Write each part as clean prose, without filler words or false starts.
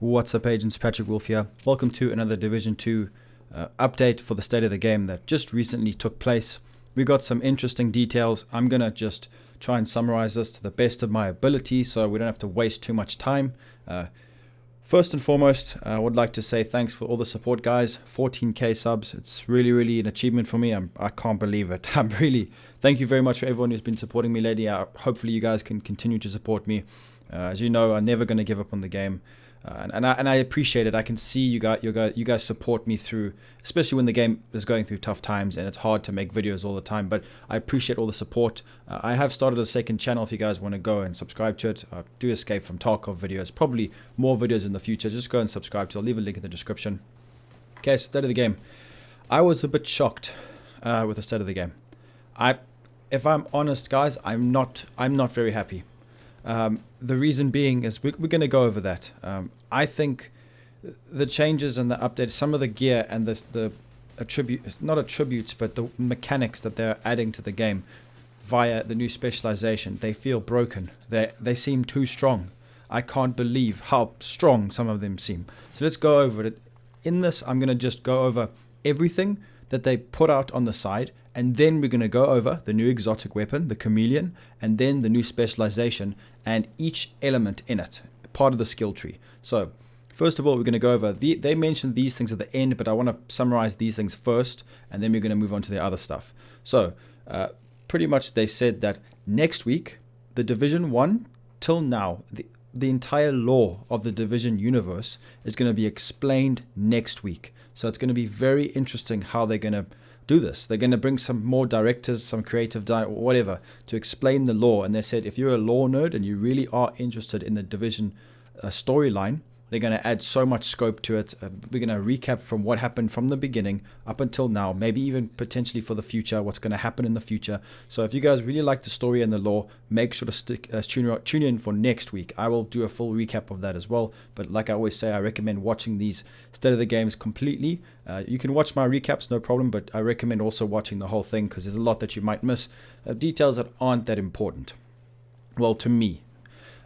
What's up, agents? Patrick Wolf here. Welcome to another Division 2 update for the state of the game that just recently took place. We got some interesting details. I'm going to just try and summarize this to the best of my ability so we don't have to waste too much time. First and foremost, I would like to say thanks for all the support, guys. 14k subs. It's really an achievement for me. I can't believe it. Thank you very much for everyone who's been supporting me lately. Hopefully you guys can continue to support me. As you know, I'm never going to give up on the game. And I appreciate it. I can see you guys support me through, especially when the game is going through tough times and it's hard to make videos all the time. But I appreciate all the support. I have started a second channel if you guys want to go and subscribe to it. Do Escape from Tarkov videos, probably more videos in the future. Just go and subscribe to it. I'll leave a link in the description. Okay, so state of the game. I was a bit shocked with the state of the game. If I'm honest, guys, I'm not very happy. The reason being is we're going to go over that. I think the changes and the updates, some of the gear and the not attributes, but the mechanics that they're adding to the game via the new specialization, they feel broken. They seem too strong. I can't believe how strong some of them seem. So let's go over it. In this, I'm going to just go over everything that they put out on the side, and then we're going to go over the new exotic weapon, the Chameleon, and then the new specialization and each element in it, part of the skill tree. So first of all, we're going to go over they mentioned these things at the end, but I want to summarize these things first, and then we're going to move on to the other stuff. So pretty much they said that next week, the Division 1 till now, the entire lore of the Division universe is going to be explained next week. So it's going to be very interesting how they're going to do this. They're going to bring some more directors, some creative whatever, to explain the lore. And they said if you're a lore nerd and you really are interested in the Division storyline, they're going to add so much scope to it. We're going to recap from what happened from the beginning up until now, maybe even potentially for the future, what's going to happen in the future. So if you guys really like the story and the lore, make sure to tune in for next week. I will do a full recap of that as well. But like I always say, I recommend watching these State of the Games completely. You can watch my recaps, no problem, but I recommend also watching the whole thing because there's a lot that you might miss, details that aren't that important. Well, to me.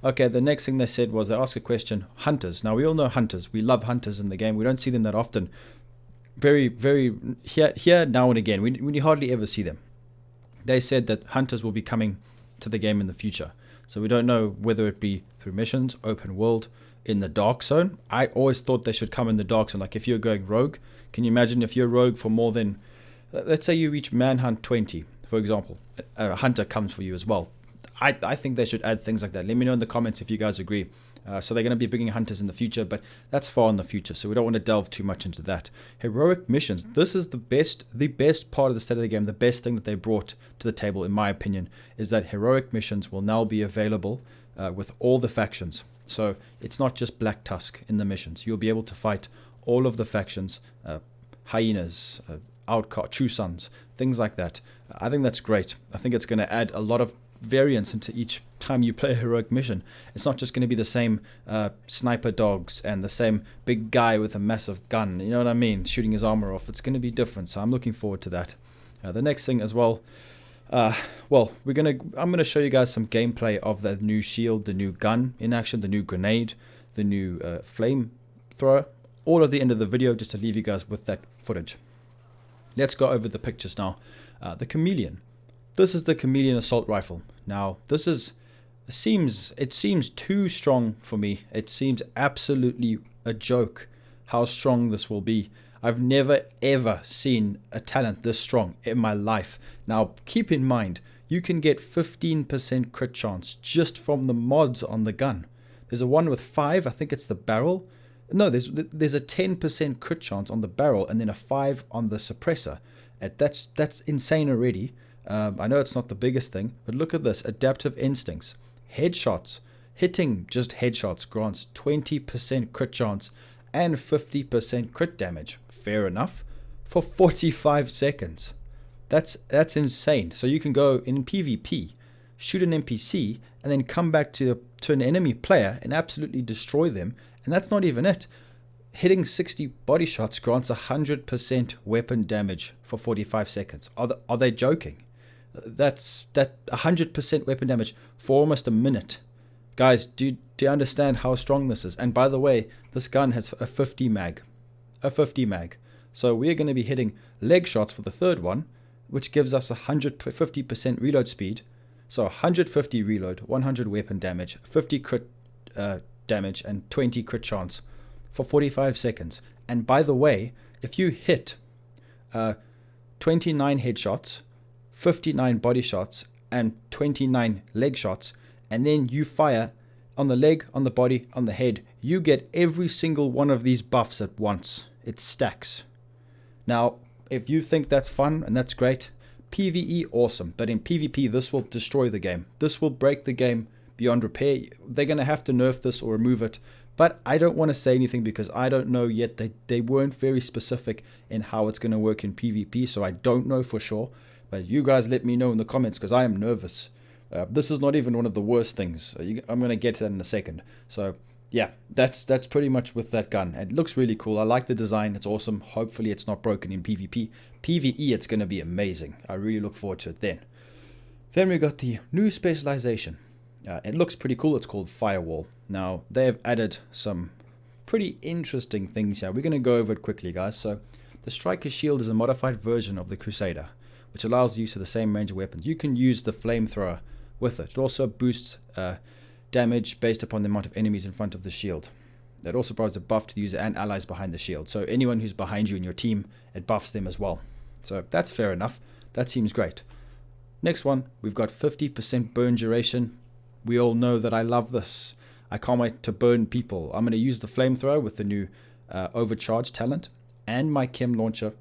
Okay, the next thing they said was they asked a question, hunters. Now, we all know hunters. We love hunters in the game. We don't see them that often. Very here now and again. We hardly ever see them. They said that hunters will be coming to the game in the future. So we don't know whether it be through missions, open world, in the dark zone. I always thought they should come in the dark zone. Like if you're going rogue, can you imagine if you're rogue for more than, let's say you reach manhunt 20, for example, a hunter comes for you as well. I think they should add things like that. Let me know in the comments if you guys agree. So they're going to be bringing hunters in the future, but that's far in the future, so we don't want to delve too much into that. Heroic missions. This is the best part of the state of the game. The best thing that they brought to the table, in my opinion, is that heroic missions will now be available with all the factions. So it's not just Black Tusk in the missions. You'll be able to fight all of the factions, hyenas, outcast, true sons, things like that. I think that's great. I think it's going to add a lot of variance into each time you play a heroic mission. It's not just going to be the same sniper dogs and the same big guy with a massive gun, you know what I mean, shooting his armor off. It's going to be different, so I'm looking forward to that. The next thing as well, I'm going to show you guys some gameplay of the new shield, the new gun in action, the new grenade, the new flamethrower, all at the end of the video, just to leave you guys with that footage. Let's go over the pictures now. The Chameleon. This is the Chameleon assault rifle. Now, it seems too strong for me. It seems absolutely a joke how strong this will be. I've never ever seen a talent this strong in my life. Now, keep in mind, you can get 15% crit chance just from the mods on the gun. There's a one with 5, I think it's the barrel. No, there's a 10% crit chance on the barrel and then a 5 on the suppressor. That's insane already. I know it's not the biggest thing, but look at this. Adaptive instincts. Headshots. Hitting just headshots grants 20% crit chance and 50% crit damage. Fair enough. For 45 seconds. That's insane. So you can go in PvP, shoot an NPC, and then come back to an enemy player and absolutely destroy them. And that's not even it. Hitting 60 body shots grants 100% weapon damage for 45 seconds. Are they joking? That's 100% weapon damage for almost a minute. Guys, do to understand how strong this is. And by the way, this gun has a 50 mag. So we're going to be hitting leg shots for the third one, which gives us 150% reload speed. So 150 reload, 100 weapon damage, 50 crit damage, and 20 crit chance for 45 seconds. And by the way, if you hit 29 headshots, 59 body shots, and 29 leg shots, and then you fire on the leg, on the body, on the head, you get every single one of these buffs at once. It stacks. Now, if you think that's fun and that's great, PvE, awesome. But in PvP, this will destroy the game. This will break the game beyond repair. They're going to have to nerf this or remove it. But I don't want to say anything because I don't know yet. They weren't very specific in how it's going to work in PvP, so I don't know for sure. But you guys let me know in the comments because I am nervous. This is not even one of the worst things. I'm going to get to that in a second. So yeah, that's pretty much with that gun. It looks really cool. I like the design. It's awesome. Hopefully it's not broken in PvP. PvE, it's going to be amazing. I really look forward to it then. Then we got the new specialization. It looks pretty cool. It's called Firewall. Now, they have added some pretty interesting things here. We're going to go over it quickly, guys. So the Striker Shield is a modified version of the Crusader, which allows the use of the same range of weapons. You can use the flamethrower with it. It also boosts damage based upon the amount of enemies in front of the shield. That also provides a buff to the user and allies behind the shield. So anyone who's behind you in your team, it buffs them as well. So that's fair enough. That seems great. Next one, we've got 50% burn duration. We all know that I love this. I can't wait to burn people. I'm going to use the flamethrower with the new overcharge talent and my chem launcher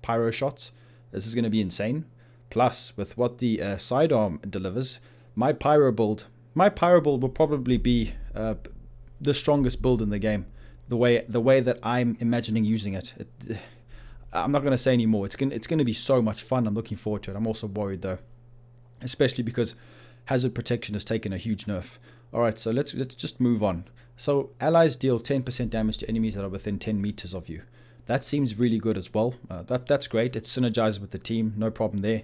pyro shots. This is going to be insane. Plus, with what the sidearm delivers, my pyro build will probably be the strongest build in the game. The way that I'm imagining using it. I'm not going to say any more. It's going to be so much fun. I'm looking forward to it. I'm also worried though, especially because hazard protection has taken a huge nerf. All right, so let's just move on. So allies deal 10% damage to enemies that are within 10 meters of you. That seems really good as well. That's great. It synergizes with the team. No problem there.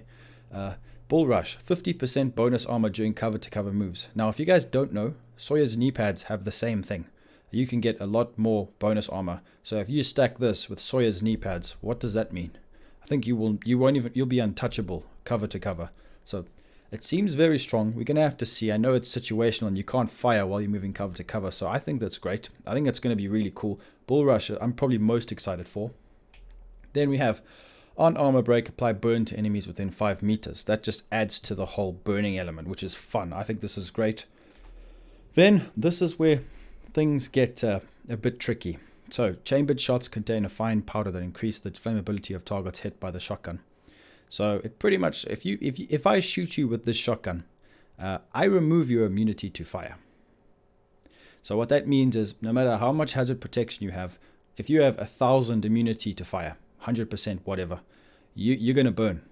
Bull Rush, 50% bonus armor during cover-to-cover moves. Now, if you guys don't know, Sawyer's knee pads have the same thing. You can get a lot more bonus armor. So if you stack this with Sawyer's knee pads, what does that mean? I think you'll be untouchable cover-to-cover. So it seems very strong. We're going to have to see. I know it's situational and you can't fire while you're moving cover to cover. So I think that's great. I think it's going to be really cool. Bull Rush, I'm probably most excited for. Then we have on armor break, apply burn to enemies within 5 meters. That just adds to the whole burning element, which is fun. I think this is great. Then this is where things get a bit tricky. So chambered shots contain a fine powder that increase the flammability of targets hit by the shotgun. So it pretty much, if I shoot you with this shotgun, I remove your immunity to fire. So what that means is no matter how much hazard protection you have, if you have 1,000 immunity to fire, 100% whatever, you're going to burn.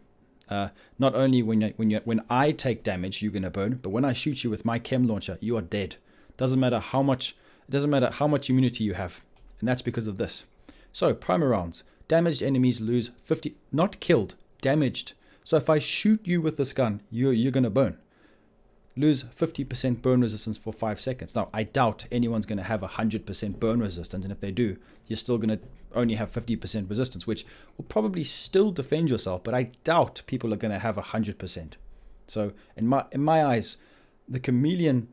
Not only when I take damage, you're going to burn, but when I shoot you with my chem launcher, you are dead. Doesn't matter how much immunity you have, and that's because of this. So primer rounds, damaged enemies lose 50, not killed, damaged. So if I shoot you with this gun, you're going to burn. Lose 50% burn resistance for 5 seconds. Now, I doubt anyone's going to have 100% burn resistance, and if they do, you're still going to only have 50% resistance, which will probably still defend yourself, but I doubt people are going to have 100%. So in my eyes, the Chameleon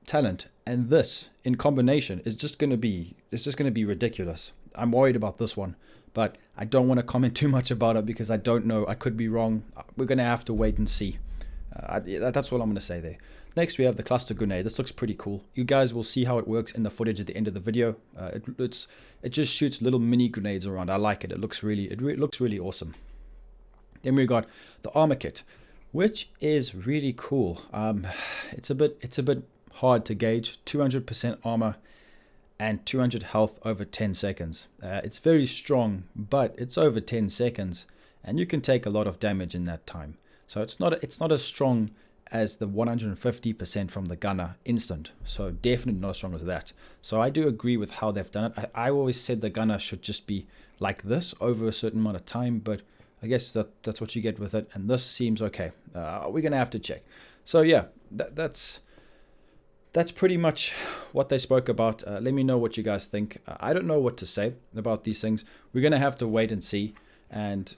talent and this in combination is just going to be ridiculous. I'm worried about this one, but I don't want to comment too much about it because I don't know. I could be wrong. We're going to have to wait and see. That's all I'm going to say there. Next, we have the cluster grenade. This looks pretty cool. You guys will see how it works in the footage at the end of the video. It just shoots little mini grenades around. I like it. It looks really awesome. Then we've got the armor kit, which is really cool. It's a bit hard to gauge. 200% armor and 200 health over 10 seconds. It's very strong, but it's over 10 seconds, and you can take a lot of damage in that time. So it's not as strong as the 150% from the gunner instant. So definitely not as strong as that. So I do agree with how they've done it. I always said the gunner should just be like this over a certain amount of time, but I guess that's what you get with it. And this seems okay. We're going to have to check. So yeah, that's that's pretty much what they spoke about. Let me know what you guys think. I don't know what to say about these things. We're going to have to wait and see. And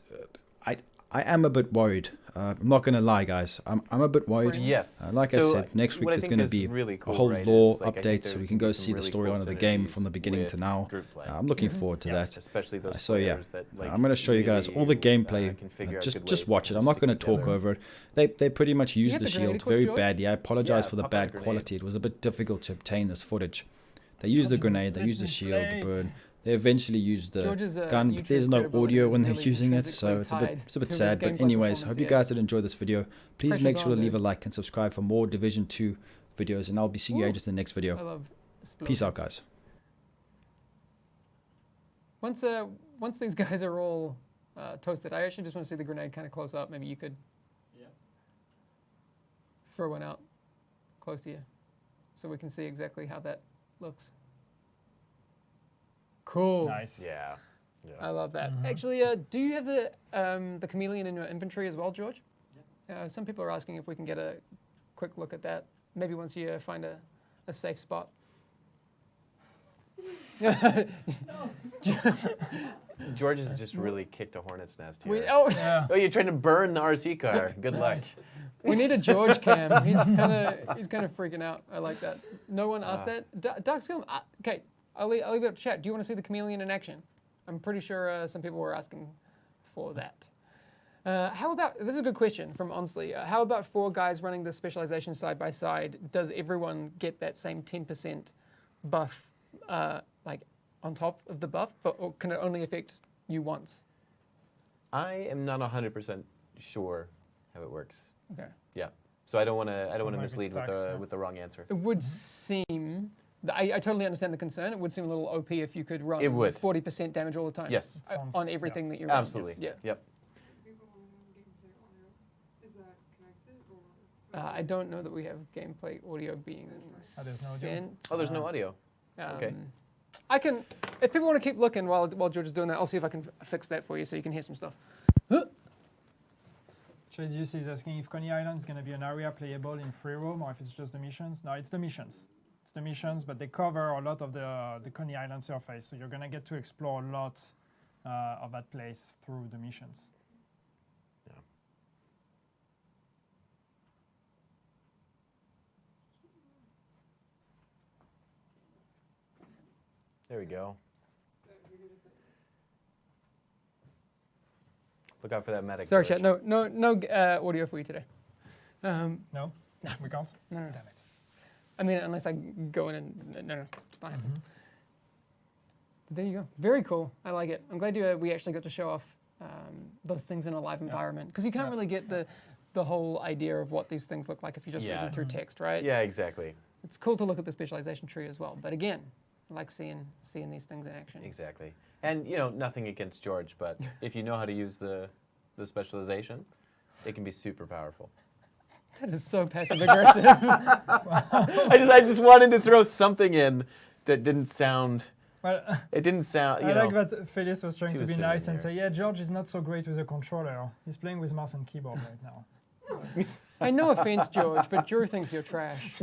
I am a bit worried. I'm not going to lie, guys. I'm a bit worried. Yes. Like I said, next week there's going to be really cool, a whole right, lore like, update, so we can go see the storyline of the game from the beginning to now. I'm looking forward to that. Especially those So yeah, that, like, I'm going to show you guys all the gameplay. Just watch it. I'm not going to talk over it. They pretty much used the shield very badly. I apologize for the bad quality. It was a bit difficult to obtain this footage. They used the grenade, they used the shield, the burn. They eventually used the gun, but there's no audio when they're using it, so it's a bit sad. But anyways, hope you guys did enjoy this video. Please make sure to leave a like and subscribe for more Division 2 videos, and I'll be seeing you guys in the next video. Peace out, guys. Once these guys are all toasted, I actually just want to see the grenade kind of close up. Maybe you could throw one out close to you, so we can see exactly how that looks. Cool. Nice. Yeah. I love that. Actually, do you have the Chameleon in your inventory as well, George? Yeah. Some people are asking if we can get a quick look at that. Maybe once you find a safe spot. George has just really kicked a hornet's nest here. Yeah. Oh, you're trying to burn the RC car. Good luck. We need a George cam. He's kind of freaking out. I like that. No one asked that. Darkskill. Okay, I'll leave it up to chat. Do you want to see the Chameleon in action? I'm pretty sure some people were asking for that. How about, this is a good question from Onsley. How about 4 guys running the specialization side by side? Does everyone get that same 10% buff, like on top of the buff, or can it only affect you once? I am not 100% sure how it works. Okay. Yeah. So I don't want to mislead with the wrong answer. It would seem. I totally understand the concern. It would seem a little OP if you could run 40% damage all the time. Yes. On everything that you're running. Absolutely. Yeah. Yep. I don't know that we have gameplay audio being sent. Oh, there's no audio. Okay. I can, if people want to keep looking while George is doing that, I'll see if I can fix that for you so you can hear some stuff. Chase is asking if Coney Island is going to be an area playable in free roam or if it's just the missions. No, it's the missions. It's the missions, but they cover a lot of the Coney Island surface, so you're going to get to explore a lot of that place through the missions. Yeah. There we go. Look out for that medic. Sorry, chat. No audio for you today. No, we can't. No. Damn it. I mean, unless I go in and no, it's not happening. There you go. Very cool. I like it. I'm glad we actually got to show off those things in a live environment, because you can't really get the whole idea of what these things look like if you just read them through text, right? Yeah, exactly. It's cool to look at the specialization tree as well, but again, I like seeing these things in action. Exactly. And nothing against George, but if you know how to use the specialization, it can be super powerful. That is so passive aggressive. I just wanted to throw something in that didn't sound. Well, it didn't sound. I like that Felix was trying to be nice and here. say, yeah, George is not so great with a controller. He's playing with mouse and keyboard right now. I no offense, George, but Drew thinks you're trash.